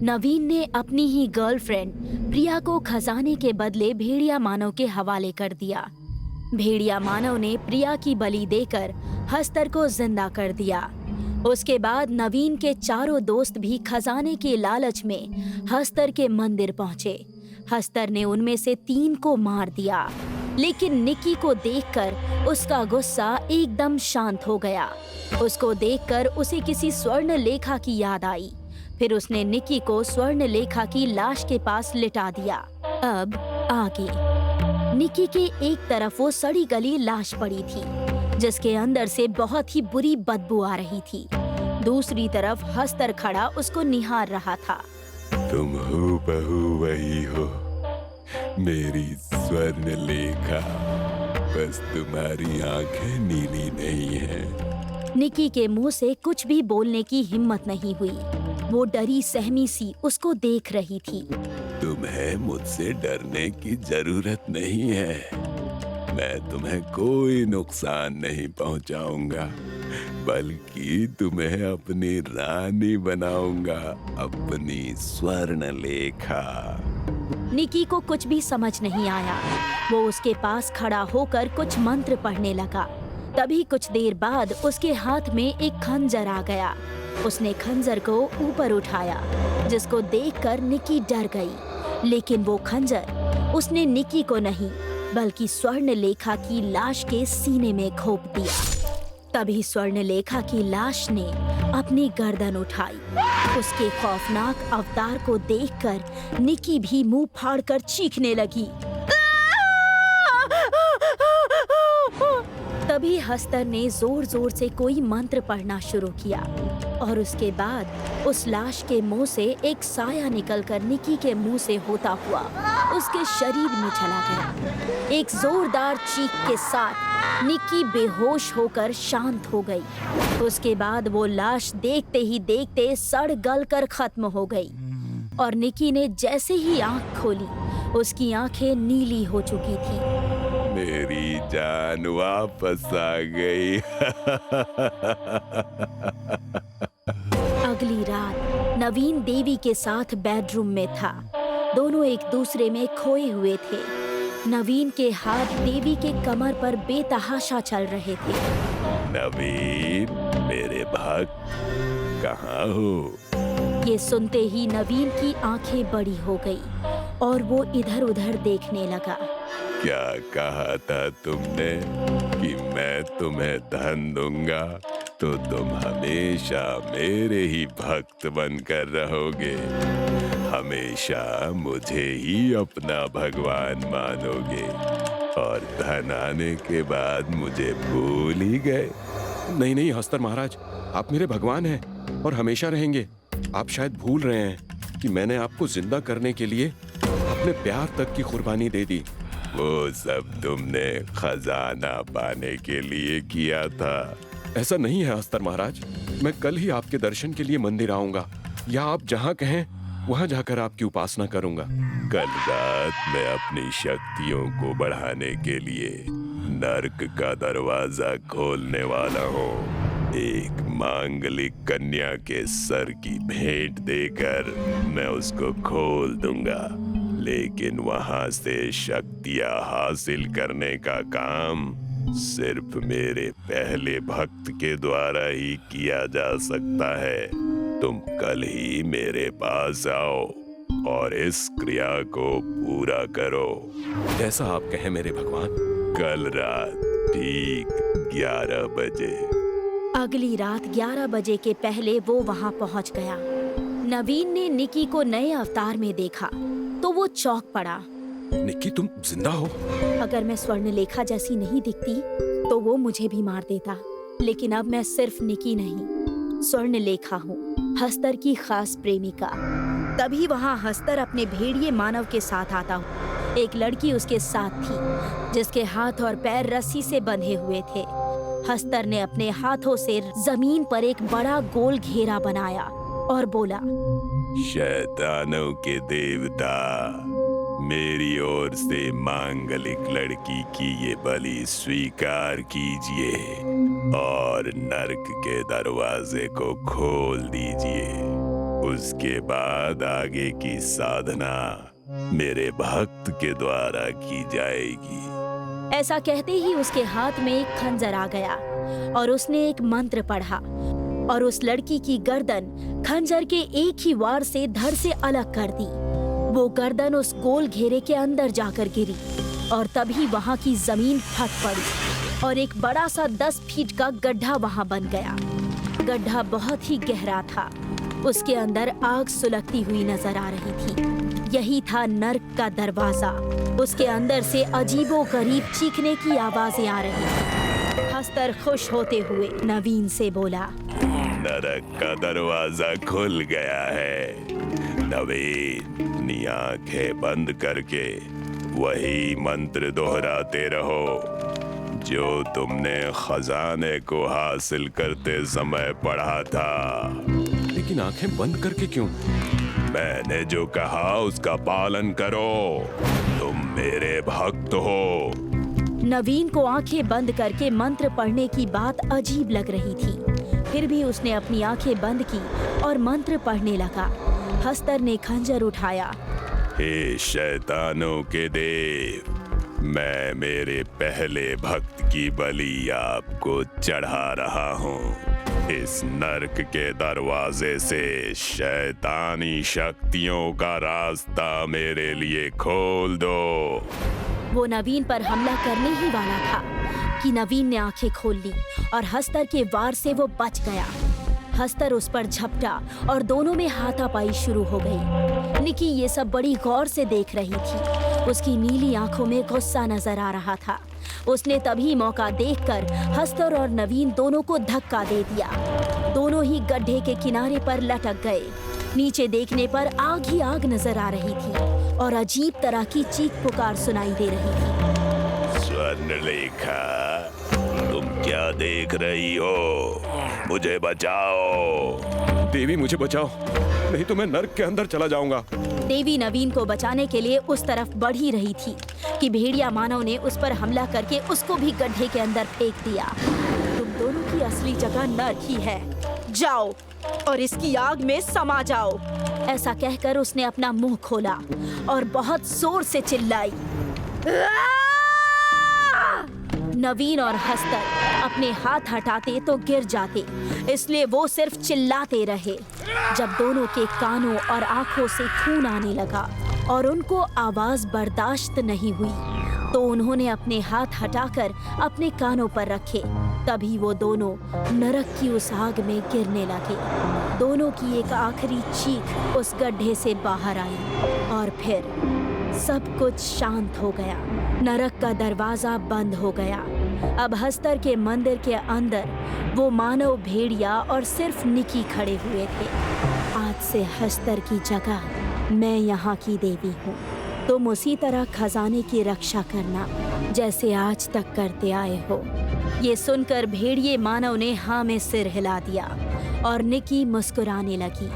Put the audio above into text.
नवीन ने अपनी ही गर्लफ्रेंड प्रिया को खजाने के बदले भेड़िया मानव के हवाले कर दिया। भेड़िया मानव ने प्रिया की बलि देकर हस्तर को जिंदा कर दिया। उसके बाद नवीन के चारों दोस्त भी खजाने के लालच में हस्तर के मंदिर पहुंचे। हस्तर ने उनमें से 3 को मार दिया, लेकिन निकी को देखकर उसका गुस्सा एकदम शांत हो गया। उसको देखकर उसे किसी स्वर्ण लेखा की याद आई। फिर उसने निकी को स्वर्ण लेखा की लाश के पास लिटा दिया। अब आगे निकी के एक तरफ वो सड़ी गली लाश पड़ी थी, जिसके अंदर से बहुत ही बुरी बदबू आ रही थी। दूसरी तरफ हस्तर खड़ा उसको निहार रहा था। तुम हूबहू वही हो, मेरी स्वर्ण लेखा, बस तुम्हारी आंखें नीली नहीं है। निकी के मुंह से कुछ भी बोलने की हिम्मत नहीं हुई। वो डरी सहमी सी उसको देख रही थी। तुम्हें मुझसे डरने की जरूरत नहीं है। मैं तुम्हें कोई नुकसान नहीं पहुंचाऊंगा, बल्कि तुम्हें अपनी रानी बनाऊंगा, अपनी स्वर्ण लेखा। निकी को कुछ भी समझ नहीं आया। वो उसके पास खड़ा होकर कुछ मंत्र पढ़ने लगा। तभी कुछ देर बाद उसके हाथ में एक खंजर आ गया। उसने खंजर को ऊपर उठाया, जिसको देखकर निकी डर गई। लेकिन वो खंजर उसने निकी को नहीं, बल्कि स्वर्ण लेखा की लाश के सीने में घोंप दिया। तभी स्वर्ण लेखा की लाश ने अपनी गर्दन उठाई। उसके खौफनाक अवतार को देखकर निकी भी मुंह फाड़कर चीखने लगी। तभी हस्तर ने जोर जोर से कोई मंत्र पढ़ना शुरू किया और उसके बाद उस लाश के मुंह से एक साया निकलकर निकी के मुंह से होता हुआ उसके शरीर में चला गया। एक जोरदार चीख के साथ निकी बेहोश होकर शांत हो गई। उसके बाद वो लाश देखते ही देखते सड़ गल कर खत्म हो गई और निकी ने जैसे ही आंख खोली, उसकी आंखें नीली हो चुकी थी। मेरी जान वापस आ गई। अगली रात नवीन देवी के साथ बेडरूम में था। दोनों एक दूसरे में खोए हुए थे। नवीन के हाथ देवी के कमर पर बेतहाशा चल रहे थे। नवीन, मेरे भक्त, कहाँ हो? ये सुनते ही नवीन की आंखें बड़ी हो गई और वो इधर उधर देखने लगा। क्या कहा था तुमने कि मैं तुम्हें धन दूंगा तो तुम हमेशा मेरे ही भक्त बनकर रहोगे, हमेशा मुझे ही अपना भगवान मानोगे और धन आने के बाद मुझे भूल ही गए। नहीं नहीं हस्तर महाराज, आप मेरे भगवान हैं और हमेशा रहेंगे। आप शायद भूल रहे हैं कि मैंने आपको जिंदा करने के लिए अपने प्यार तक की कुर्बानी दे दी। वो सब तुमने खजाना पाने के लिए किया था। ऐसा नहीं है हस्तर महाराज, मैं कल ही आपके दर्शन के लिए मंदिर आऊंगा, या आप जहाँ कहें वहाँ जाकर आपकी उपासना करूंगा। कल रात मैं अपनी शक्तियों को बढ़ाने के लिए नर्क का दरवाजा खोलने वाला हूँ। एक मांगलिक कन्या के सर की भेंट देकर मैं उसको खोल दूंगा, लेकिन वहां से शक्तियां हासिल करने का काम सिर्फ मेरे पहले भक्त के द्वारा ही किया जा सकता है। तुम कल ही मेरे पास आओ और इस क्रिया को पूरा करो। जैसा आप कहें मेरे भगवान। कल रात ठीक 11 बजे। अगली रात 11 बजे के पहले वो वहाँ पहुँच गया। नवीन ने निकी को नए अवतार में देखा तो वो चौंक पड़ा। निकी, तुम जिंदा हो? अगर मैं स्वर्ण लेखा जैसी नहीं दिखती तो वो मुझे भी मार देता, लेकिन अब मैं सिर्फ निकी नहीं, स्वर्ण लेखा हूँ, हस्तर की खास प्रेमिका। तभी वहाँ हस्तर अपने भेड़िए मानव के साथ आता हूँ। एक लड़की उसके साथ थी जिसके हाथ और पैर रस्सी से बंधे हुए थे। हस्तर ने अपने हाथों से जमीन पर एक बड़ा गोल घेरा बनाया और बोला, शैतानों के देवता, मेरी ओर से मांगलिक लड़की की ये बलि स्वीकार कीजिए और नर्क के दरवाजे को खोल दीजिए। उसके बाद आगे की साधना मेरे भक्त के द्वारा की जाएगी। ऐसा कहते ही उसके हाथ में एक खंजर आ गया और उसने एक मंत्र पढ़ा और उस लड़की की गर्दन खंजर के एक ही वार से धड़ से अलग कर दी। वो गर्दन उस गोल घेरे के अंदर जाकर गिरी और तभी वहाँ की जमीन फट पड़ी और एक बड़ा सा 10 फीट का गड्ढा वहाँ बन गया। गड्ढा बहुत ही गहरा था। उसके अंदर आग सुलगती हुई नजर आ रही थी। यही था नर्क का दरवाजा। उसके अंदर से अजीबोगरीब चीखने की आवाजें आ रही थी। हस्तर खुश होते हुए नवीन से बोला, नरक का दरवाजा खुल गया है। नवीन, अपनी आंखें बंद करके वही मंत्र दोहराते रहो जो तुमने खजाने को हासिल करते समय पढ़ा था। लेकिन आंखें बंद करके क्यों? मैंने जो कहा उसका पालन करो। तुम मेरे भक्त हो। नवीन को आंखें बंद करके मंत्र पढ़ने की बात अजीब लग रही थी। फिर भी उसने अपनी आंखें बंद की और मंत्र पढ़ने लगा। हस्तर ने खंजर उठाया। हे शैतानों के देव, मैं मेरे पहले भक्त की बलि आपको चढ़ा रहा हूँ। इस नर्क के दरवाजे से शैतानी शक्तियों का रास्ता मेरे लिए खोल दो। वो नवीन पर हमला करने ही वाला था कि नवीन ने आंखें खोल ली और हस्तर के वार से वो बच गया। हस्तर उस पर झपटा और दोनों में हाथापाई शुरू हो गई। निकी ये सब बड़ी गौर से देख रही थी। उसकी नीली आंखों में गुस्सा नजर आ रहा था। उसने तभी मौका देखकर हस्तर और नवीन दोनों को धक्का दे दिया। दोनों ही गड्ढे के किनारे पर लटक गए। नीचे देखने पर आग ही आग नजर आ रही थी और अजीब तरह की चीख पुकार सुनाई दे रही थी। स्वर्णलेखा, तुम क्या देख रही हो? मुझे बचाओ। देवी, मुझे बचाओ, नहीं तो मैं नर्क के अंदर चला जाऊंगा। देवी नवीन को बचाने के लिए उस तरफ बढ़ ही रही थी कि भेड़िया मानव ने उस पर हमला करके उसको भी गड्ढे के अंदर फेंक दिया। तुम दोनों की असली जगह नर्क ही है। जाओ और इसकी आग में समा जाओ। ऐसा कहकर उसने अपना मुंह खोला और बहुत जोर से चिल्लाई। नवीन और हस्तर अपने हाथ हटाते तो गिर जाते, इसलिए वो सिर्फ चिल्लाते रहे। जब दोनों के कानों और आंखों से खून आने लगा और उनको आवाज बर्दाश्त नहीं हुई, तो उन्होंने अपने हाथ हटाकर अपने कानों पर रखे। तभी वो दोनों नरक की उस आग में गिरने लगे। दोनों की एक आखिरी चीख उस गड्ढे से बाहर आई और फिर सब कुछ शांत हो गया। नरक का दरवाजा बंद हो गया। अब हस्तर के मंदिर के अंदर वो मानव भेड़िया और सिर्फ निकी खड़े हुए थे। आज से हस्तर की जगह मैं यहाँ की देवी हूँ। तुम उसी तरह खजाने की रक्षा करना जैसे आज तक करते आए हो। ये सुनकर भेड़िए मानव ने हाँ में सिर हिला दिया और निकी मुस्कुराने लगी।